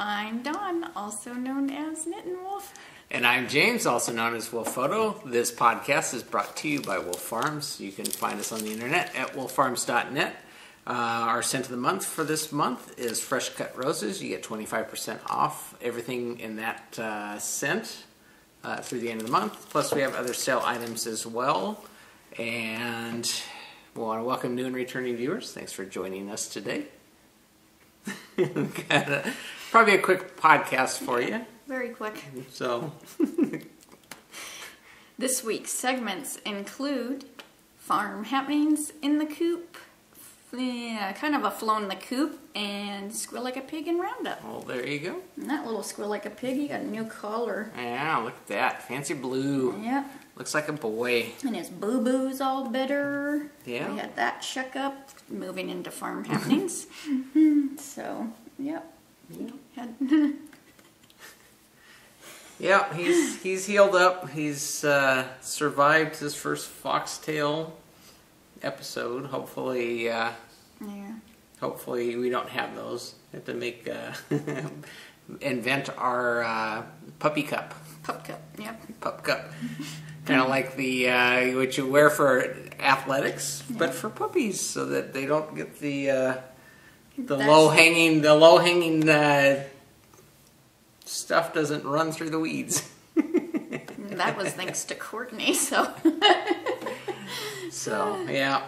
I'm Dawn, also known as Knittin' Wolf. And I'm James, also known as Wolf Photo. This podcast is brought to you by Wolfe Farms. You can find us on the internet at wolffarms.net. Our scent of the month for this month is fresh cut roses. You get 25% off everything in that scent through the end of the month. Plus we have other sale items as well. And we want to welcome new and returning viewers. Thanks for joining us today. Probably a quick podcast for you. Very quick. So, this week's segments include farm happenings in the coop, kind of a flow in the coop, and Squeal Like a Pig in Roundup. well, there you go. And that little Squeal Like a Pig, he got a new collar. Yeah, look at that. Fancy blue. Yep. Looks like a boy. And his boo-boo's all better. Yeah. We had that checkup, moving into farm happenings. So, yep. Had Yeah, he's healed up. He's survived his first foxtail episode. Hopefully, hopefully we don't have those. We have to make invent our puppy cup. Pup cup, yep. Pup cup. Kind of like the what you wear for athletics, but for puppies, so that they don't get the low hanging stuff doesn't run through the weeds. That was thanks to Courtney, so. So yeah,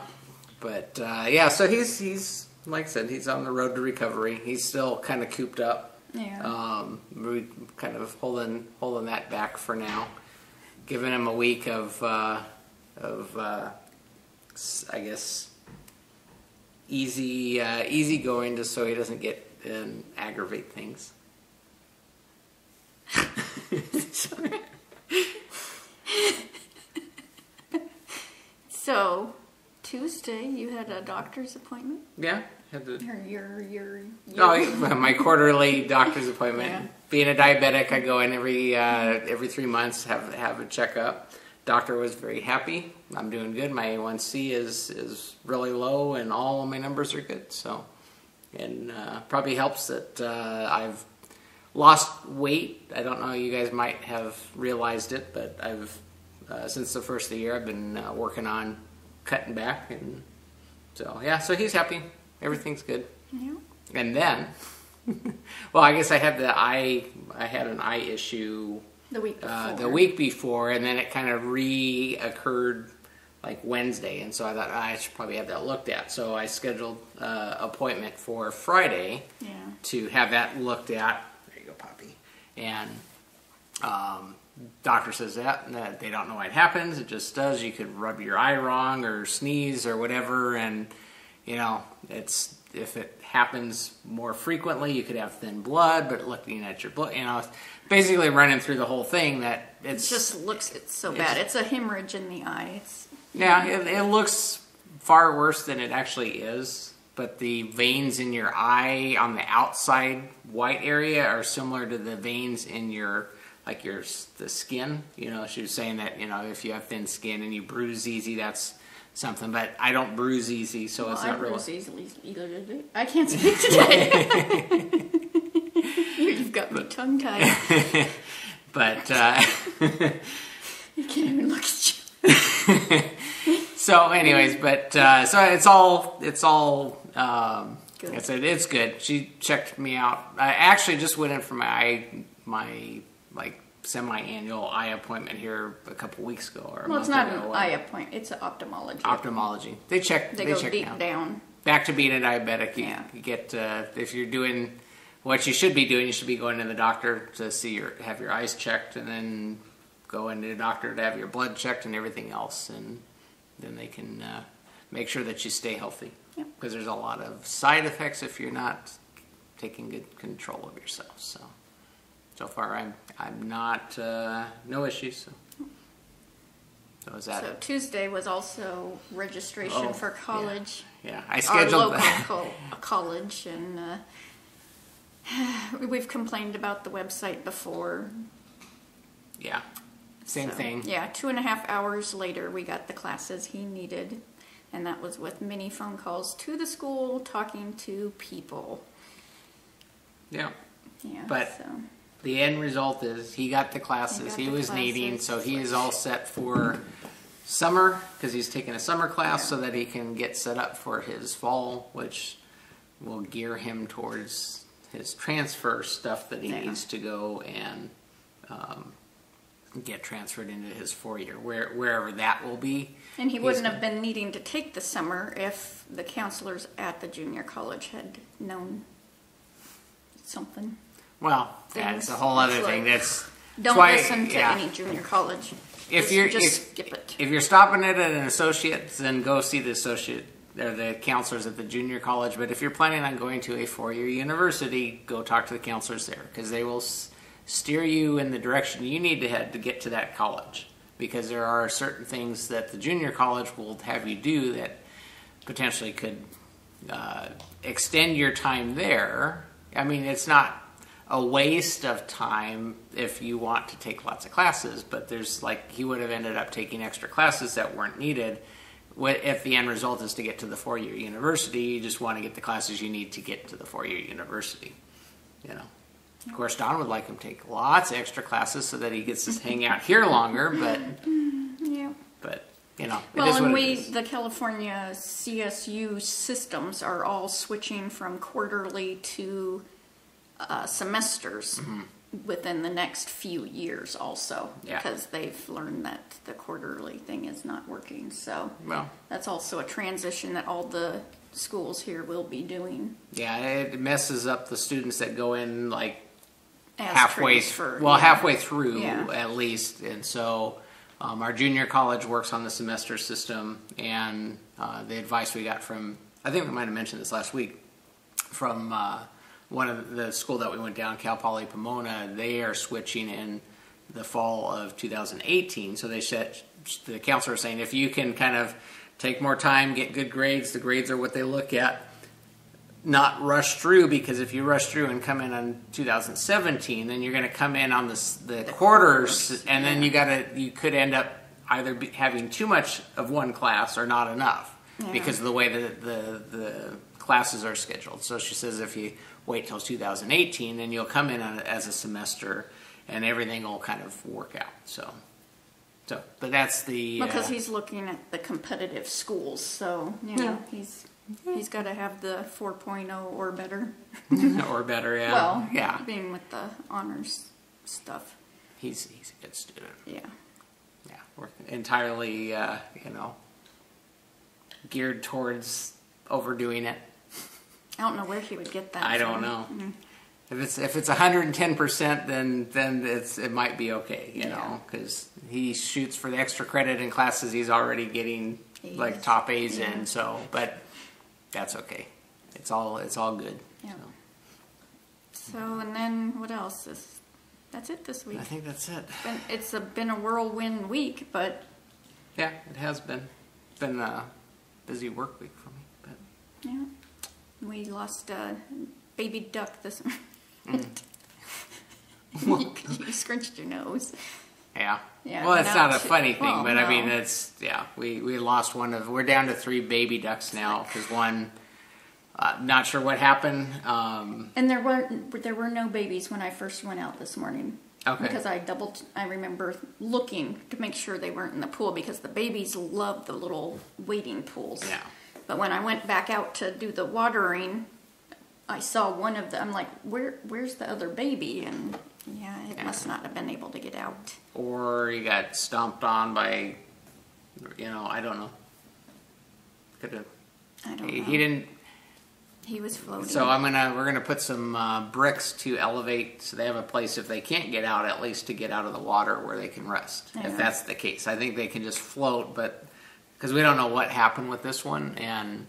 but yeah, so he's like I said, he's on the road to recovery. He's still kind of cooped up. Yeah. We kind of holding that back for now, giving him a week of I guess easy going, just so he doesn't get and aggravate things. Sorry. So, Tuesday you had a doctor's appointment? Yeah, had to. My quarterly doctor's appointment. Yeah. Being a diabetic, I go in every 3 months, have a checkup. Doctor was very happy. I'm doing good. My A1C is really low, and all of my numbers are good. So, and probably helps that I've lost weight. I don't know, you guys might have realized it, but I've since the first of the year I've been working on cutting back, and so yeah, so he's happy. Everything's good. Yeah. And then, well, I guess I had an eye issue The week before, and then it kind of reoccurred like Wednesday, and so I thought I should probably have that looked at. So I scheduled an appointment for Friday to have that looked at. There you go, Papi. And doctor says that they don't know why it happens. It just does. You could rub your eye wrong or sneeze or whatever, and you know, if it happens more frequently, you could have thin blood. But looking at your blood, you know, basically running through the whole thing, that it's so bad. It's a hemorrhage in the eye. It looks far worse than it actually is. But the veins in your eye on the outside white area are similar to the veins in the skin. You know, she was saying that, you know, if you have thin skin and you bruise easy, that's something. But I don't bruise easy, so it's not really. I bruise easily. I can't speak today. You've got me tongue tied. But you can't even look at you. So, anyways, but so it's all. Good. I said it's good. She checked me out. I actually just went in for my like semi-annual eye appointment here a couple weeks ago, or a month it's not ago. an eye appointment. It's an ophthalmology. Ophthalmology. They check. They go deep down. Back to being a diabetic. You get if you're doing what you should be doing, you should be going to the doctor to have your eyes checked, and then go into the doctor to have your blood checked and everything else, and then they can make sure that you stay healthy. Because there's a lot of side effects if you're not taking good control of yourself. So far I'm not no issues. So is that? So Tuesday was also registration for college. Yeah. I scheduled our local college, and we've complained about the website before. Yeah. Same thing. Yeah, 2.5 hours later, we got the classes he needed, and that was with many phone calls to the school, talking to people. Yeah. Yeah, But so. the end result is he got the classes he was needing, so he is all set for summer because he's taking a summer class so that he can get set up for his fall, which will gear him towards his transfer stuff that he needs to go and get transferred into his 4-year, wherever that will be. And he wouldn't have been needing to take the summer if the counselors at the junior college had known something. Well, that's a whole other thing. Don't listen to any junior college. If skip it. If you're stopping it at an associate, then go see the associate or the counselors at the junior college. But if you're planning on going to a 4-year university, go talk to the counselors there because they will steer you in the direction you need to head to get to that college. Because there are certain things that the junior college will have you do that potentially could extend your time there. I mean, it's not a waste of time if you want to take lots of classes, but there's like he would have ended up taking extra classes that weren't needed. If the end result is to get to the 4-year university, you just want to get the classes you need to get to the 4-year university. You know, of course, Don would like him to take lots of extra classes so that he gets to hang out here longer. But you know, it is what it is. The California CSU systems are all switching from quarterly to semesters within the next few years also because they've learned that the quarterly thing is not working. So that's also a transition that all the schools here will be doing. Yeah, it messes up the students that go in like as halfway through at least. And so our junior college works on the semester system, and the advice we got from, I think we might have mentioned this last week, from one of the school that we went down, Cal Poly Pomona, they are switching in the fall of 2018. So they said, the counselor was saying, if you can kind of take more time, get good grades, the grades are what they look at, not rush through, because if you rush through and come in on 2017, then you're going to come in on the quarters, and then you could end up either having too much of one class or not enough because of the way that the classes are scheduled. So she says if you wait till 2018, then you'll come in as a semester, and everything will kind of work out. So, but that's the because he's looking at the competitive schools. So he's got to have the 4.0 or better. Or better, yeah. Well, being with the honors stuff, he's a good student. Yeah, we're entirely geared towards overdoing it. I don't know where he would get that. I don't know. If it's 110%, then it might be okay, you know, because he shoots for the extra credit in classes he's already getting like top A's in. So, but that's okay. It's all good. Yeah. So and then what else? That's it this week. I think that's it. It's been a whirlwind week, but yeah, it has been. It's been a busy work week for me, but yeah. We lost a baby duck this you scrunched your nose. Yeah. Well, it's not a funny thing, but I mean, it's, we lost we're down to 3 baby ducks now, because one, not sure what happened. And there were no babies when I first went out this morning. Okay. Because I remember looking to make sure they weren't in the pool, because the babies love the little wading pools. Yeah. But when I went back out to do the watering, I saw one of them. I'm like, where's the other baby? And it must not have been able to get out. Or he got stomped on by, I don't know. I don't know. He didn't. He was floating. So we're gonna put some bricks to elevate, so they have a place if they can't get out, at least to get out of the water where they can rest. If that's the case, I think they can just float, but because we don't know what happened with this one, and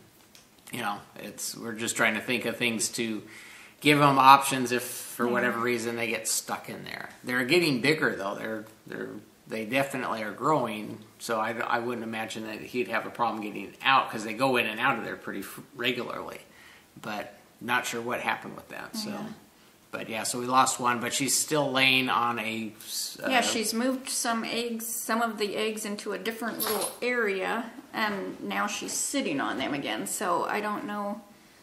we're just trying to think of things to give them options if for whatever reason they get stuck in there. They're getting bigger though. They definitely are growing. So I wouldn't imagine that he'd have a problem getting out, because they go in and out of there pretty regularly. But not sure what happened with that. So, but so we lost one, but she's still laying on a. She's moved some of the eggs into a different little area, and now she's sitting on them again. So I don't know.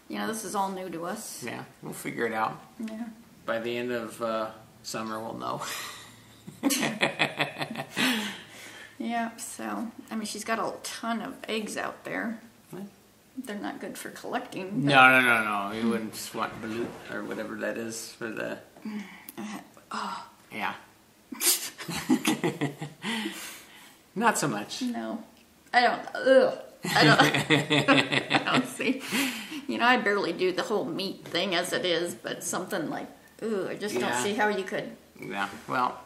This is all new to us. Yeah, we'll figure it out. Yeah. by the end of summer, we'll know. Yeah, so, I mean, she's got a ton of eggs out there. What? They're not good for collecting. No. You wouldn't want blue or whatever that is for the... Yeah. Not so much. No. I don't I don't see. You know, I barely do the whole meat thing as it is, but something like, I just don't see how you could. Yeah, well,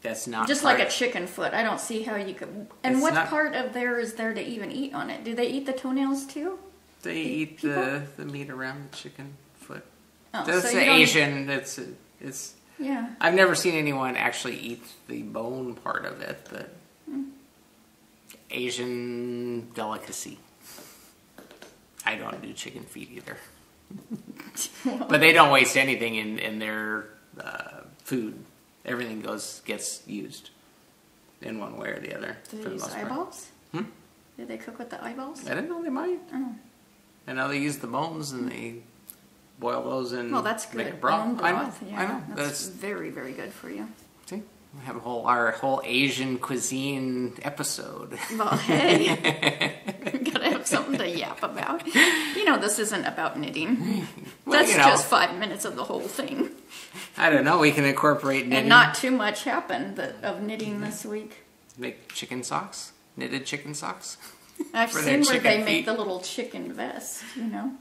that's not just like a chicken foot. I don't see how you could. And what part of there is there to even eat on it? Do they eat the toenails too? They eat the meat around the chicken foot. Oh, that's so Asian. It's yeah. I've never seen anyone actually eat the bone part of it, but Asian delicacy. I don't do chicken feet either. But they don't waste anything in their food. Everything gets used in one way or the other. Do they use eyeballs? Do they cook with the eyeballs? I didn't know they might. Oh. I know they use the bones and they boil those and that's good. make a broth. Bone broth. I know. That's very, very good for you. See, we have our whole Asian cuisine episode. Well, hey, gotta have something to yap about. You know, this isn't about knitting. Well, that's just 5 minutes of the whole thing. I don't know. We can incorporate knitting. And not too much happened of knitting this week. Make chicken socks, knitted chicken socks. I've seen where they make the little chicken vest. You know.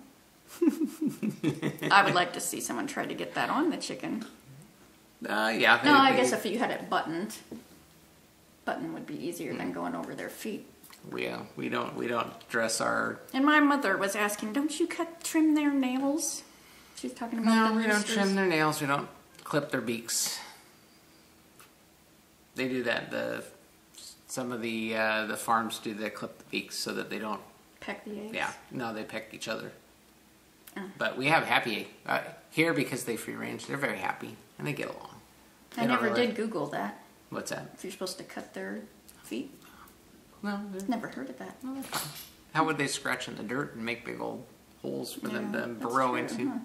I would like to see someone try to get that on the chicken. Yeah. No, I guess if you had it buttoned, button would be easier than going over their feet. Yeah, we don't dress our. And my mother was asking, "Don't you trim their nails?" She's talking about the we don't roosters. trim their nails. We don't clip their beaks. They do that. Some of the farms do that, clip the beaks so that they don't peck the eggs. Yeah, no, they peck each other. But we have happy here because they free range. They're very happy and they get along. I never did Google that. What's that? If you're supposed to cut their feet. No, never heard of that. No, how would they scratch in the dirt and make big old holes for them to burrow into? Huh?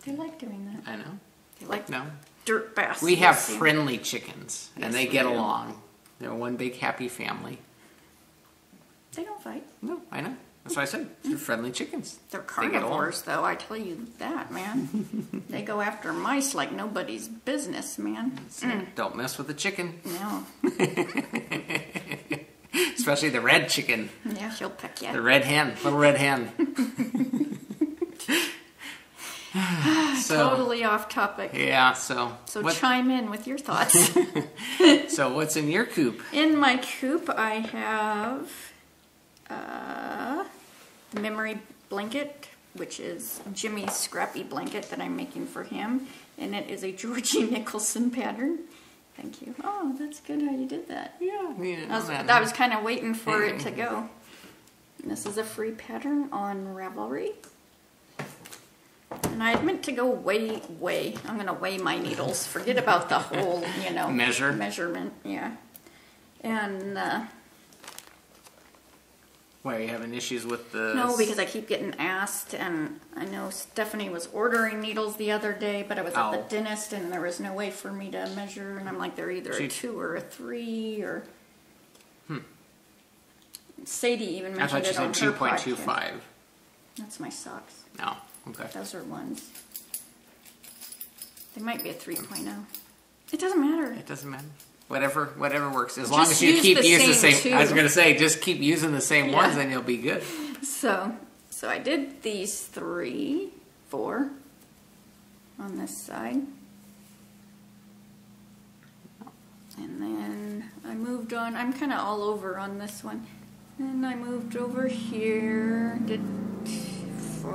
They like doing that. I know. They like no dirt baths. We have friendly chickens, and yes, they get along. They're one big happy family. They don't fight. No, I know. That's what I said. They're friendly chickens. They're carnivores, though. I tell you that, man. They go after mice like nobody's business, man. Don't mess with the chicken. No. Especially the red chicken. Yeah, she'll peck you. The red hen. Little red hen. Totally off topic. Yeah, so chime in with your thoughts. So what's in your coop? In my coop, I have a memory blanket, which is Jimmy's Scrappy blanket that I'm making for him, and it is a Georgie Nicholson pattern. Thank you. Oh, that's good how you did that. Yeah. I was kind of waiting for it to go. And this is a free pattern on Ravelry. And I had meant to go weigh. I'm going to weigh my needles. Forget about the whole, measurement. Yeah. And, why, are you having issues with the... No, because I keep getting asked, and I know Stephanie was ordering needles the other day, but I was at the dentist, and there was no way for me to measure, and I'm like, they're either a 2 or a 3, or... Sadie even mentioned it on her podcast. I thought you said 2.25. That's my socks. Oh, okay. Those are ones. They might be a 3.0. It doesn't matter. It doesn't matter. Whatever works. As long as you keep using the same. I was going to say, just keep using the same ones, and you'll be good. So I did these 4 on this side, and then I moved on. I'm kind of all over on this one. Then I moved over here. Did 5.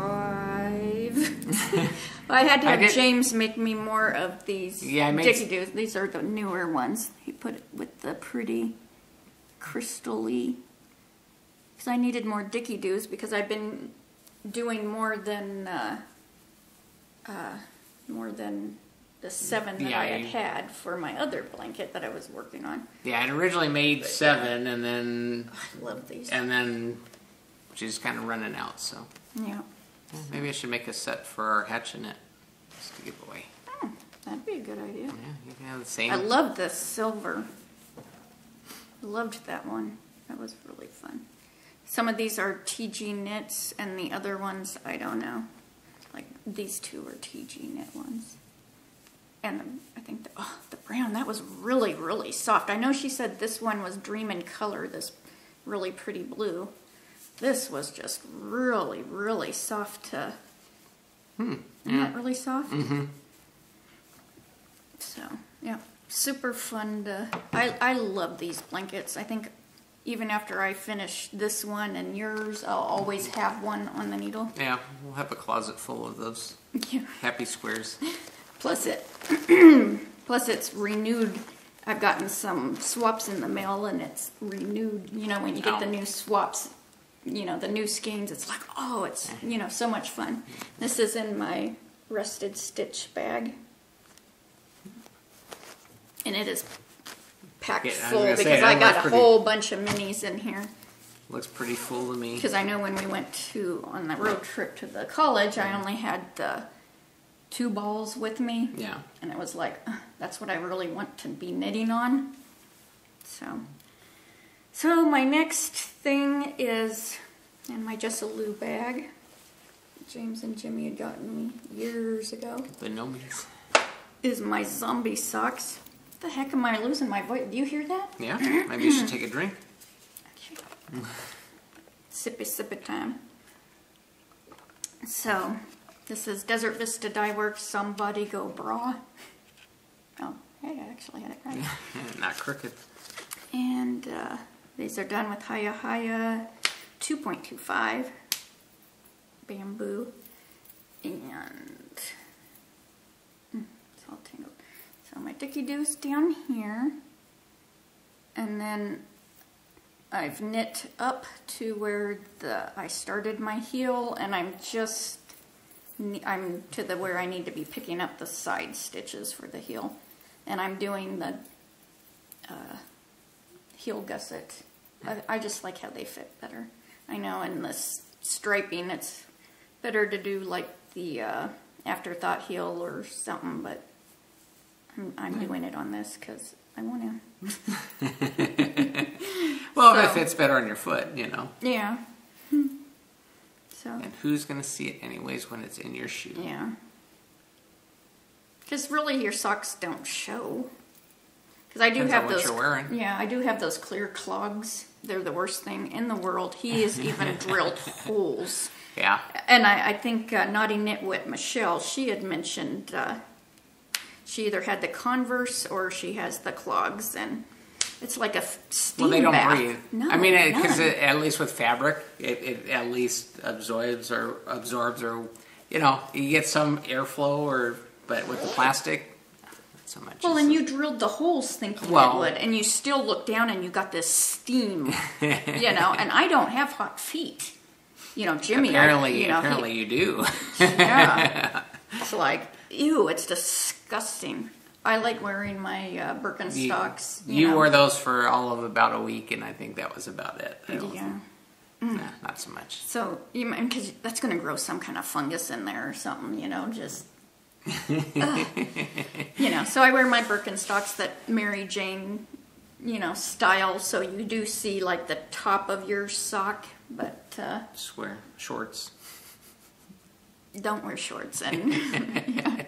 I had to have James make me more of these Dickie-Doos. These are the newer ones. He put it with the pretty crystal-y. Because I needed more Dickie-Doos because I've been doing more than the 7 that I had for my other blanket that I was working on. Yeah, I'd originally made 7, and then... I love these. And then she's kind of running out, so... Yeah. Maybe I should make a set for our hatching it, just to give away. That'd be a good idea. Yeah, you can have the same. I love the silver. I loved that one. That was really fun. Some of these are TG knits, and the other ones, I don't know. Like, these two are TG knit ones. And I think the brown, that was really, really soft. I know she said this one was Dream in Color, this really pretty blue. This was just really, really soft to... Isn't that really soft? Mm-hmm. So, yeah, super fun to... I love these blankets. I think even after I finish this one and yours, I'll always have one on the needle. Yeah, we'll have a closet full of those happy squares. Plus it's renewed. I've gotten some swaps in the mail and it's renewed. You know, when you get the new swaps, you know, the new skeins, it's like, oh, it's, you know, so much fun. This is in my Rusted Stitch bag. And it is packed full because I got a whole bunch of minis in here. Looks pretty full to me. Because I know when we went on the road trip to the college, I only had the 2 balls with me. Yeah. And it was like, that's what I really want to be knitting on. So my next thing is in my Just a Lou bag. James and Jimmy had gotten me years ago. The Nomies. Is my zombie socks. What the heck am I losing my voice? Do you hear that? Yeah. Maybe you should take a drink. Okay. Sippy time. So, this is Desert Vista Dye Works Somebody Go Bra. Oh, hey, I actually had it right. Not crooked. And these are done with Haya 2.25 bamboo. And it's all tangled. So my dicky-doos down here. And then I've knit up to where I started my heel, and I'm to where I need to be picking up the side stitches for the heel, and I'm doing the heel gusset. I just like how they fit better. I know in this striping it's better to do like the afterthought heel or something, but I'm doing it on this because I want to. Well, so, if it fits better on your foot, you know. Yeah. So. And who's going to see it anyways when it's in your shoe? Yeah. Because really your socks don't show. Because I do Depends have on those. What you're wearing. Yeah, I do have those clear clogs. They're the worst thing in the world. He has even drilled holes. Yeah. And I think Naughty Knitwit Michelle, she had mentioned she either had the Converse or she has the clogs, and it's like a steam bath. Well, they don't breathe. No, I mean, because at least with fabric, it at least absorbs, or you know, you get some airflow, but with the plastic, not so much. Well, and you drilled the holes thinking it would, and you still look down and you got this steam, you know. And I don't have hot feet, you know. Jimmy, apparently you do. Yeah, it's like, ew, it's disgusting. I like wearing my Birkenstocks. You wore those for all of about a week, and I think that was about it. Yeah. Nah, not so much. So, because that's going to grow some kind of fungus in there or something, you know, just... you know, so I wear my Birkenstocks that Mary Jane, you know, style, so you do see, like, the top of your sock, but... Just wear shorts. Don't wear shorts, and... yeah.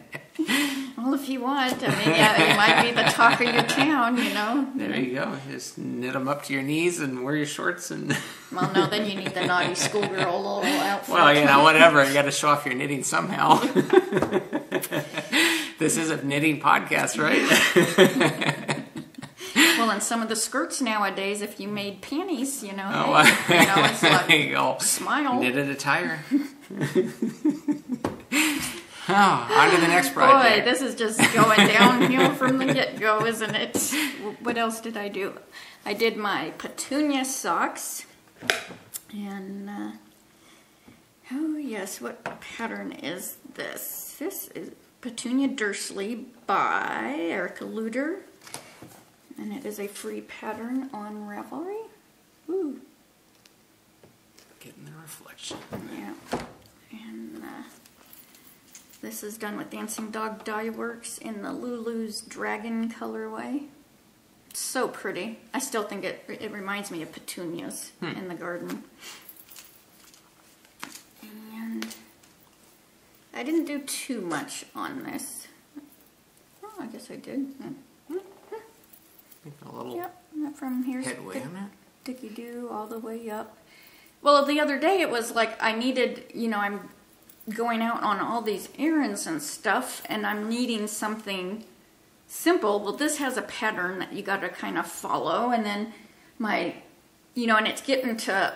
Well, if you want, I mean, yeah, you might be the talk of your town, you know. There you go. Just knit them up to your knees and wear your shorts and... Well, no, then you need the naughty schoolgirl little outfit. Well, you know, whatever. You got to show off your knitting somehow. This is a knitting podcast, right? Well, and some of the skirts nowadays, if you made panties, you know, it's like, there you go. Smile. Knitted attire. Oh, on to the next project. Boy, this is just going downhill from the get-go, isn't it? What else did I do? I did my Petunia socks. And, oh yes, what pattern is this? This is Petunia Dursley by Erica Luder. And it is a free pattern on Ravelry. Ooh. Getting the reflection. Yeah. And, This is done with Dancing Dog Dye Works in the Lulu's Dragon colorway. It's so pretty. I still think it reminds me of petunias in the garden. And I didn't do too much on this. Oh, I guess I did. A little yep, from here's headway on that. Dicky Doo all the way up. Well, the other day it was like I needed, you know, I'm going out on all these errands and stuff, and I'm needing something simple. Well, this has a pattern that you got to kind of follow, and then my, you know, and it's getting to,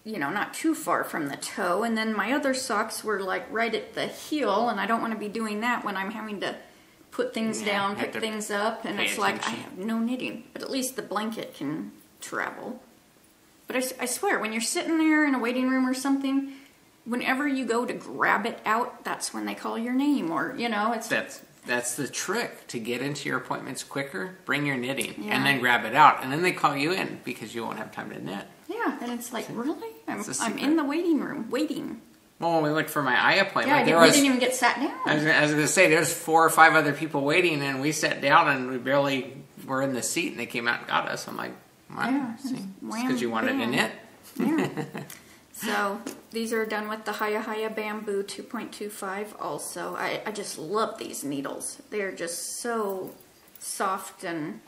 you know, not too far from the toe, and then my other socks were like right at the heel, and I don't want to be doing that when I'm having to put things down, pick things up, and it's like I have no knitting, but at least the blanket can travel. But I swear, when you're sitting there in a waiting room or something, whenever you go to grab it out, that's when they call your name, or, you know, it's... That's the trick, to get into your appointments quicker. Bring your knitting, and then grab it out, and then they call you in because you won't have time to knit. Yeah, and it's like, really? I'm in the waiting room, waiting. Well, when we went for my eye appointment, we didn't even get sat down. I was going to say, there's 4 or 5 other people waiting, and we sat down, and we barely were in the seat, and they came out and got us. I'm like, wow, it's because you wanted to knit. Yeah. So these are done with the Haya Bamboo 2.25 also. I just love these needles. They're just so soft and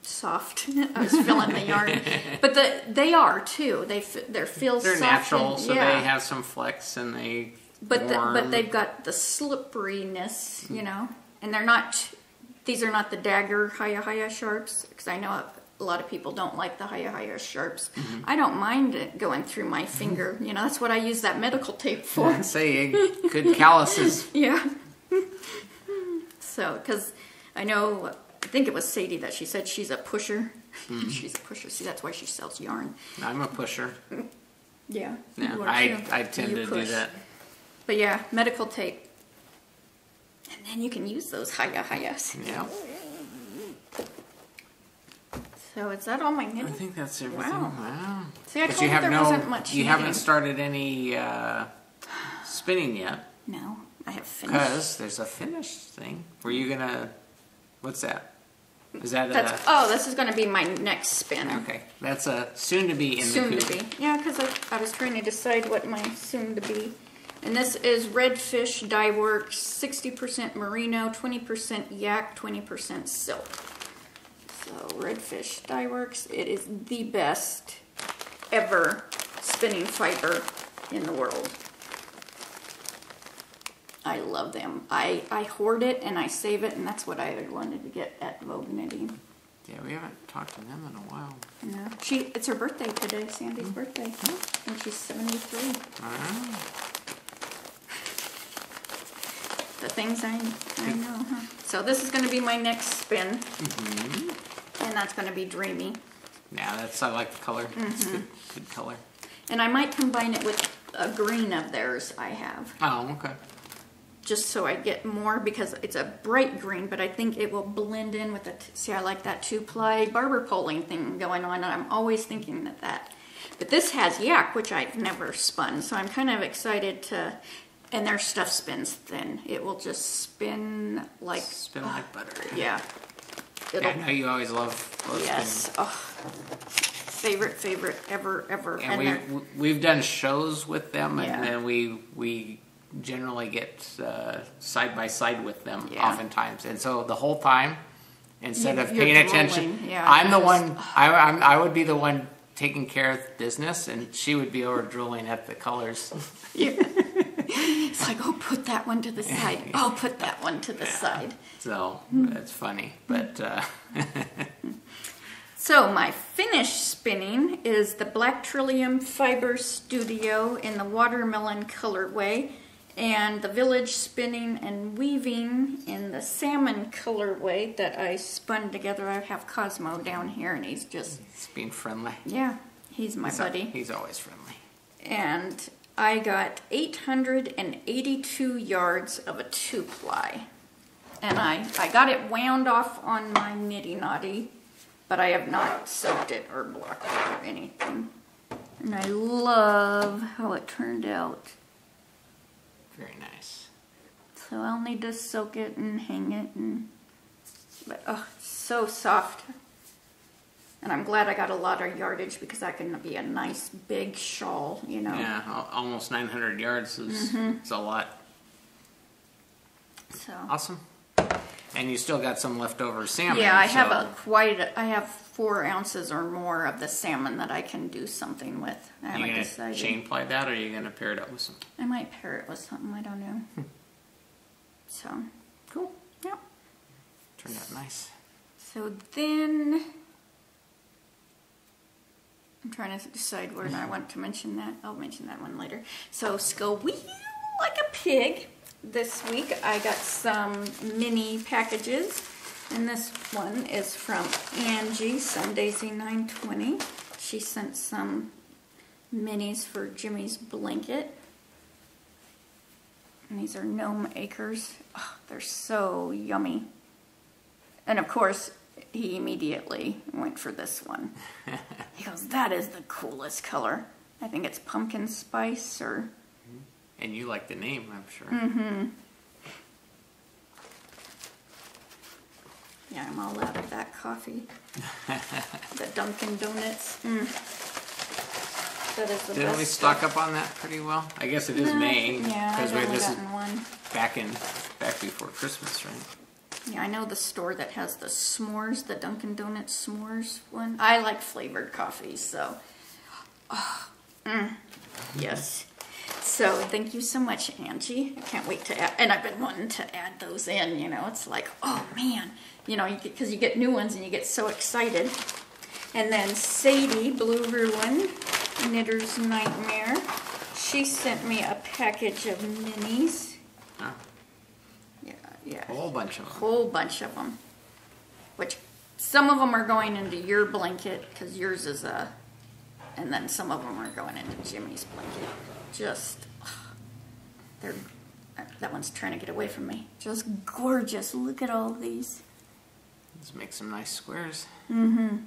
soft. I was feeling the yarn. But they are too. They're feel They're soft. Natural, and, so they have some flex and they but they've got the slipperiness, you know. And they're not, these are not the dagger Haya Sharps, because I know a lot of people don't like the Haya Sharps. I don't mind it going through my finger. You know, that's what I use that medical tape for. Say, good calluses. Yeah. So, because I know, I think it was Sadie that she said she's a pusher. She's a pusher. See, that's why she sells yarn. I'm a pusher. Yeah. Yeah, I tend to do that. But yeah, medical tape. And then you can use those Hayas. Yeah. So is that all my knitting? I think that's everything. Wow. See, I told you there wasn't much You knitting. haven't started any spinning yet. No, I have finished. Because there's a finished thing. Were you gonna? What's that? Is that this is going to be my next spin. Okay, that's a soon to be in the Coop. Soon to be. Yeah, because I was trying to decide what my soon to be. And this is Redfish Dye Works, 60% merino, 20% yak, 20% silk. So Redfish Dye Works, it is the best ever spinning fiber in the world. I love them. I hoard it and I save it, and that's what I wanted to get at Vogue Knitting. Yeah, we haven't talked to them in a while. No, it's her birthday today, Sandy's birthday. I think she's 73. The things I know, huh? So this is going to be my next spin, and that's going to be Dreamy. Yeah, I like the color. It's good color. And I might combine it with a green of theirs I have. Oh, okay. Just so I get more, because it's a bright green, but I think it will blend in with it. See, I like that 2-ply barber poling thing going on, and I'm always thinking of that. But this has yak, which I've never spun, so I'm kind of excited to... And their stuff spins thin. It will just spin like... Spin like butter. Yeah. I know you always love yes. spinning. Oh, favorite ever. And we've done shows with them, and then we generally get side by side with them oftentimes. And so the whole time, instead of paying attention, I'm the one. I would be the one taking care of business, and she would be over drooling at the colors. Yeah. It's like, oh, put that one to the side. Oh, put that one to the side. So that's funny, but. So my finished spinning is the Black Trillium Fiber Studio in the Watermelon colorway, and the Village Spinning and Weaving in the Salmon colorway that I spun together. I have Cosmo down here, and he's being friendly. Yeah, he's my buddy. He's always friendly. And I got 882 yards of a 2-ply. And I got it wound off on my Nitty Notty, but I have not soaked it or blocked it or anything. And I love how it turned out. Very nice. So I'll need to soak it and hang it, but oh, so soft. And I'm glad I got a lot of yardage because that can be a nice big shawl, you know. Yeah, almost 900 yards is it's a lot. So awesome. And you still got some leftover salmon. Yeah, I have I have 4 ounces or more of the salmon that I can do something with. I haven't decided. Are you gonna chain ply that, or are you gonna pair it up with something? I might pair it with something. I don't know. So cool. Yep. Turned out nice. So then I'm trying to decide where I want to mention that. I'll mention that one later. So Squeal Like a Pig. This week I got some mini packages, and this one is from Angie Sunday 920. She sent some minis for Jimmy's blanket. And these are gnome acres. Oh, they're so yummy. And of course, he immediately went for this one. He goes, that is the coolest color. I think it's pumpkin spice or... And you like the name, I'm sure. Mm-hmm. Yeah, I'm all out of that coffee. The Dunkin' Donuts. That is the Didn't best we stock up on that pretty well? I guess it is May. Yeah, I've only gotten one. Back before Christmas, right? Yeah, I know the store that has the s'mores, the Dunkin' Donuts s'mores one. I like flavored coffees, so... Yes. So, thank you so much, Angie. I can't wait to add... And I've been wanting to add those in, you know. It's like, oh, man. You know, because you get new ones and you get so excited. And then Sadie, blueruin, Knitter's Nightmare. She sent me a package of minis. Oh. Yeah. A whole bunch of them. Whole bunch of them. Which, some of them are going into your blanket, because yours is a... And then some of them are going into Jimmy's blanket. Just... they're... That one's trying to get away from me. Just gorgeous. Look at all these. Let's make some nice squares. Mm-hmm.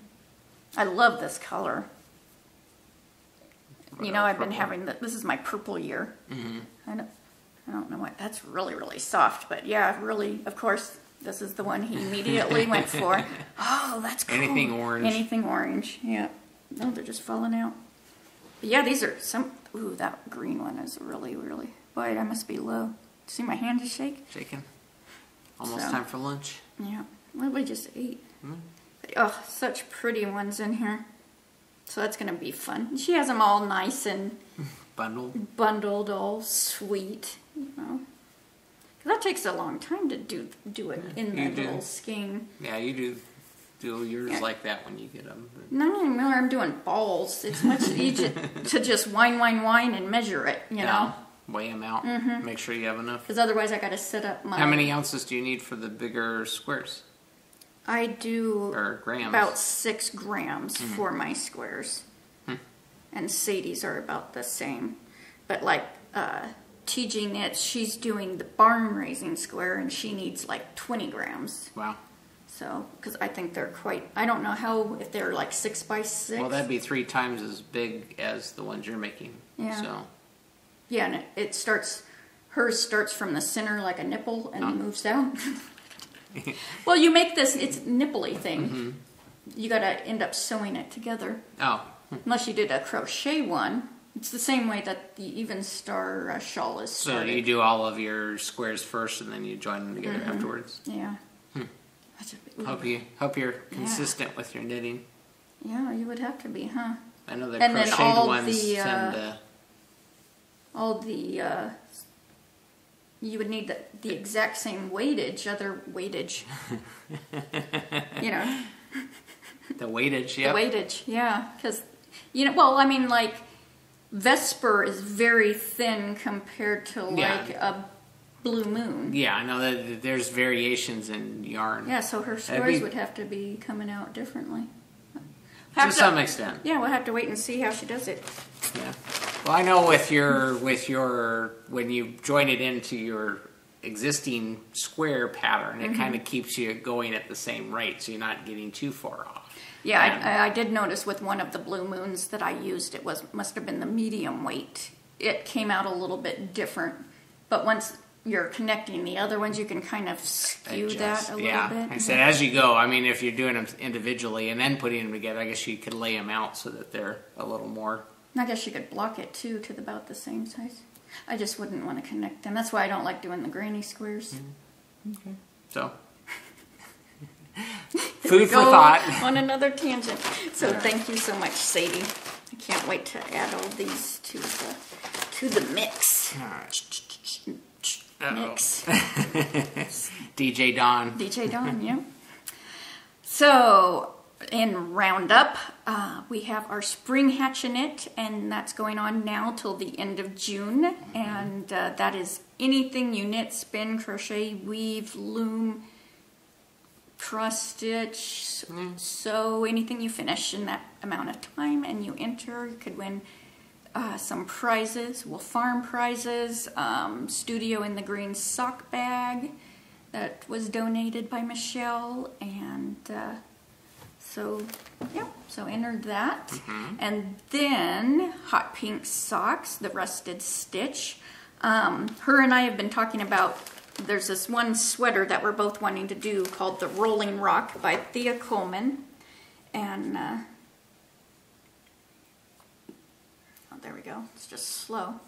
I love this color. You know, I've been having... This is my purple year. Mm-hmm. I don't know what, that's really, really soft, but yeah, really, of course, this is the one he immediately went for. Oh, that's cool. Anything orange. Anything orange, yeah. No, they're just falling out. But yeah, these are some, ooh, that green one is really, really, boy, I must be low. See my hand just shake? Shaking. Almost time for lunch. Yeah, well, we just ate. But, oh, such pretty ones in here. So that's going to be fun. She has them all nice and... Bundled, all sweet, you know. That takes a long time to do it in that little skein. Yeah, you do yours like that when you get them. But... Not anymore. I'm doing balls. It's much easier to just whine and measure it, you know. Weigh them out. Make sure you have enough. Because otherwise I got to set up my... How many ounces do you need for the bigger squares? I do or grams? About 6 grams for my squares. And Sadie's are about the same. But like TG Knits, she's doing the barn raising square and she needs like 20 grams. Wow. So, because I think they're quite, I don't know how, if they're like 6 by 6. Well, that'd be 3 times as big as the ones you're making. Yeah. So. Yeah, and it starts, hers starts from the center like a nipple and moves down. Well, you make this, it's nipply thing. You got to end up sewing it together. Oh. Unless you did a crochet one. It's the same way that the Even Star shawl is started. So you do all of your squares first and then you join them together afterwards? Yeah. Hope you're consistent with your knitting. Yeah, you would have to be, huh? I know the crocheted ones tend to... you would need the exact same weightage, other weightage. You know. The weightage, yeah. The weightage, yeah. Because, you know, well, I mean, like, Vesper is very thin compared to, like, a Blue Moon. Yeah, I know that there's variations in yarn. Yeah, so her squares would have to be coming out differently. To some extent. Yeah, we'll have to wait and see how she does it. Yeah. Well, I know with your when you join it into your existing square pattern, it kind of keeps you going at the same rate, so you're not getting too far off. Yeah, I did notice with one of the Blue Moons that I used, must have been the medium weight. It came out a little bit different, but once you're connecting the other ones, you can kind of skew that a little bit. I said, as you that a little bit. I said, as you go, I mean, if you're doing them individually and then putting them together, I guess you could lay them out so that they're a little more. I guess you could block it too to about the same size. I just wouldn't want to connect them. That's why I don't like doing the granny squares. Okay. So, food for thought. On another tangent. So thank you so much, Sadie. I can't wait to add all these to the mix. All right. Mix. DJ Don. DJ Don, yeah. So, in Roundup, we have our spring hatch in it, and that's going on now till the end of June. And that is anything you knit, spin, crochet, weave, loom, cross stitch, sew, anything you finish in that amount of time, and you enter. You could win some prizes, Wolfe Farm prizes, Studio in the Green sock bag that was donated by Michelle, and so entered that. And then hot pink socks, the rusted stitch. Her and I have been talking about, there's this one sweater that we're both wanting to do called the Rolling Rock by Thea Coleman, and there we go. It's just slow.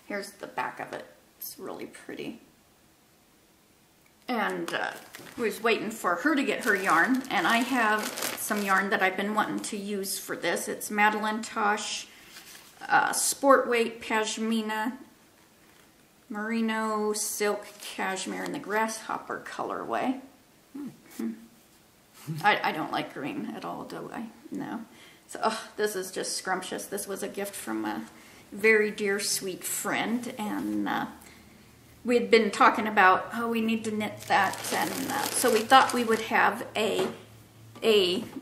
Here's the back of it. It's really pretty. And was waiting for her to get her yarn, and I have some yarn that I've been wanting to use for this. It's Madeline Tosh Sport Weight Pashmina Merino Silk Cashmere in the Grasshopper colorway. I don't like green at all, do I? No. So, this is just scrumptious. This was a gift from a very dear, sweet friend, and we had been talking about, we need to knit that, and so we thought we would have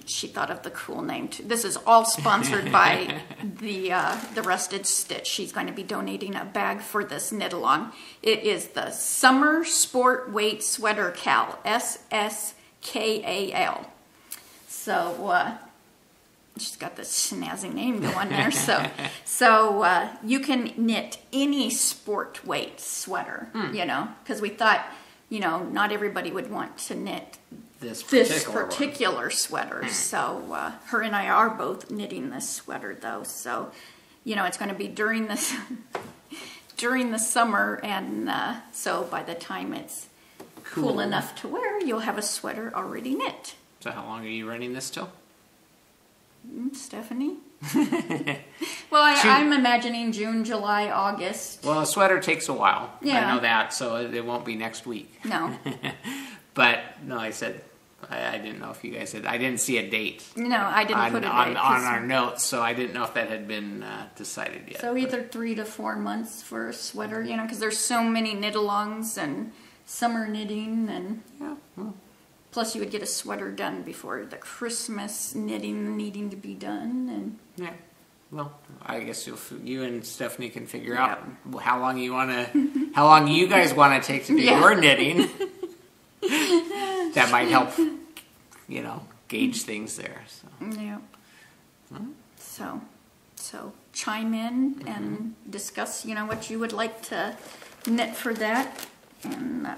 she thought of the cool name too. This is all sponsored by the Rusted Stitch. She's going to be donating a bag for this knit along. It is the Summer Sport Weight Sweater Cal, SSKAL. So, she's got this snazzy name going there. So you can knit any sport weight sweater, because we thought, not everybody would want to knit this particular sweater. So her and I are both knitting this sweater, though. So, it's going to be during the summer, and so by the time it's cool enough to wear, you'll have a sweater already knit. So how long are you running this till? Stephanie? Well, I'm imagining June, July, August. Well, a sweater takes a while. Yeah. I know that, so it won't be next week. No. But, no, I said, I didn't know if you guys I didn't see a date. No, I didn't put a date. On our notes, so I didn't know if that had been decided yet. So either 3 to 4 months for a sweater, because there's so many knit-alongs and summer knitting, and plus you would get a sweater done before the Christmas knitting needing to be done, and well, I guess you and Stephanie can figure out how long you guys want to take to do your knitting. That might help, gauge things there. So. Yeah. So chime in and discuss, what you would like to knit for that. And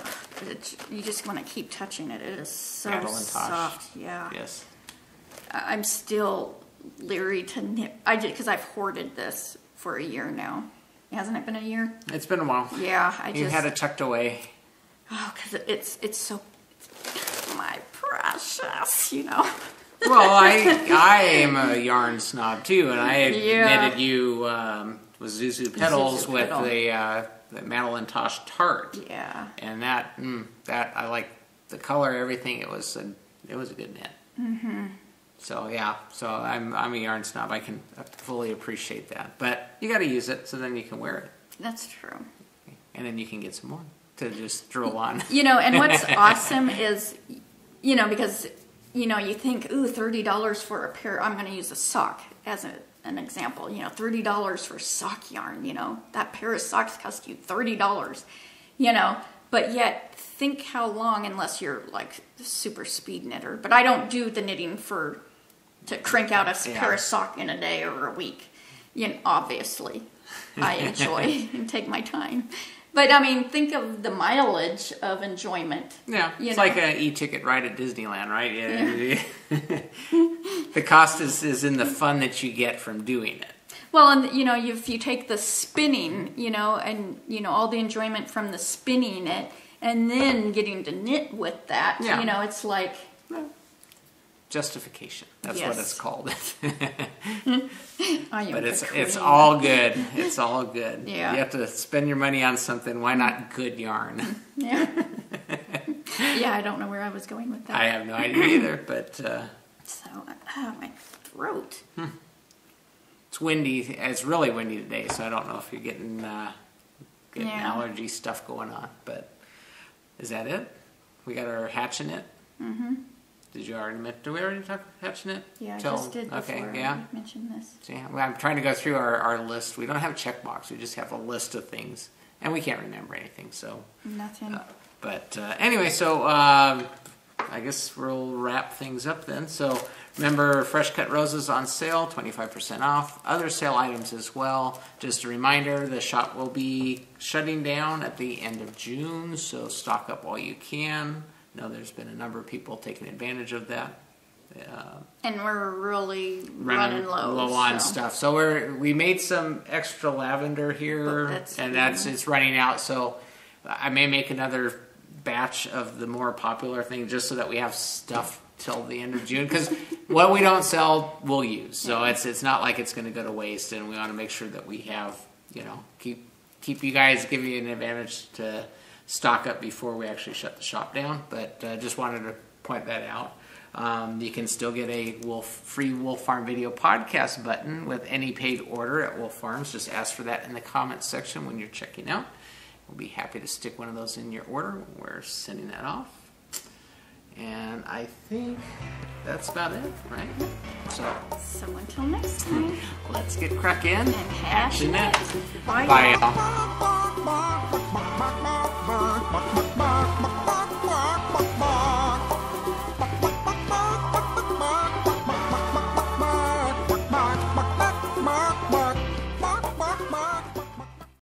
you just want to keep touching it. It is so soft. Yeah. Yes. I'm still leery to knit. Because I've hoarded this for a year now. Hasn't it been a year? It's been a while. Yeah. You had it tucked away. Oh, because it's so my precious, Well, I am a yarn snob too, and I had knitted you with Zuzu Petals with the Madeline Tosh Tart. Yeah. And that I like the color, everything. It was a good knit. Mm-hmm. So I'm a yarn snob. I can fully appreciate that, but you got to use it so then you can wear it. That's true. And then you can get some more to just drool on. And what's awesome is, because you think, ooh, $30 for a pair. I'm going to use a sock as an example. $30 for sock yarn. That pair of socks cost you $30. But yet think how long, unless you're like a super speed knitter. But I don't do the knitting to crank out a pair of sock in a day or a week. Obviously, I enjoy and take my time. But I mean, think of the mileage of enjoyment. Yeah, it's like an e-ticket ride at Disneyland, right? Yeah. The cost is in the fun that you get from doing it. Well, and if you take the spinning, and all the enjoyment from the spinning it, and then getting to knit with that, it's like justification. That's what it's called. But it's all good. It's all good. Yeah. You have to spend your money on something. Why not good yarn? Yeah. Yeah, I don't know where I was going with that. I have no idea either, but... my throat. It's windy. It's really windy today, so I don't know if you're getting allergy stuff going on. But is that it? We got our hatching it? Mm-hmm. Did we already talk hatching it? Yeah, I just did before I mentioned this. So, I'm trying to go through our list. We don't have a checkbox. We just have a list of things. And we can't remember anything, so... Nothing. But anyway, so I guess we'll wrap things up then. So remember, fresh cut roses on sale, 25% off. Other sale items as well. Just a reminder, the shop will be shutting down at the end of June, so stock up while you can. I know there's been a number of people taking advantage of that. And we're really running low on stuff. So we made some extra lavender here, and it's running out. So I may make another batch of the more popular thing just so that we have stuff till the end of June. Because what we don't sell, we'll use. So it's not like it's going to go to waste, and we want to make sure that we have, keep you guys, give you an advantage to stock up before we actually shut the shop down. But just wanted to point that out. You can still get a free Wolfe Farm video podcast button with any paid order at Wolfe Farms. Just ask for that in the comments section when you're checking out. We'll be happy to stick one of those in your order when we're sending that off. And I think that's about it, right? So until next time, let's get cracking and hatching it. Bye, y'all.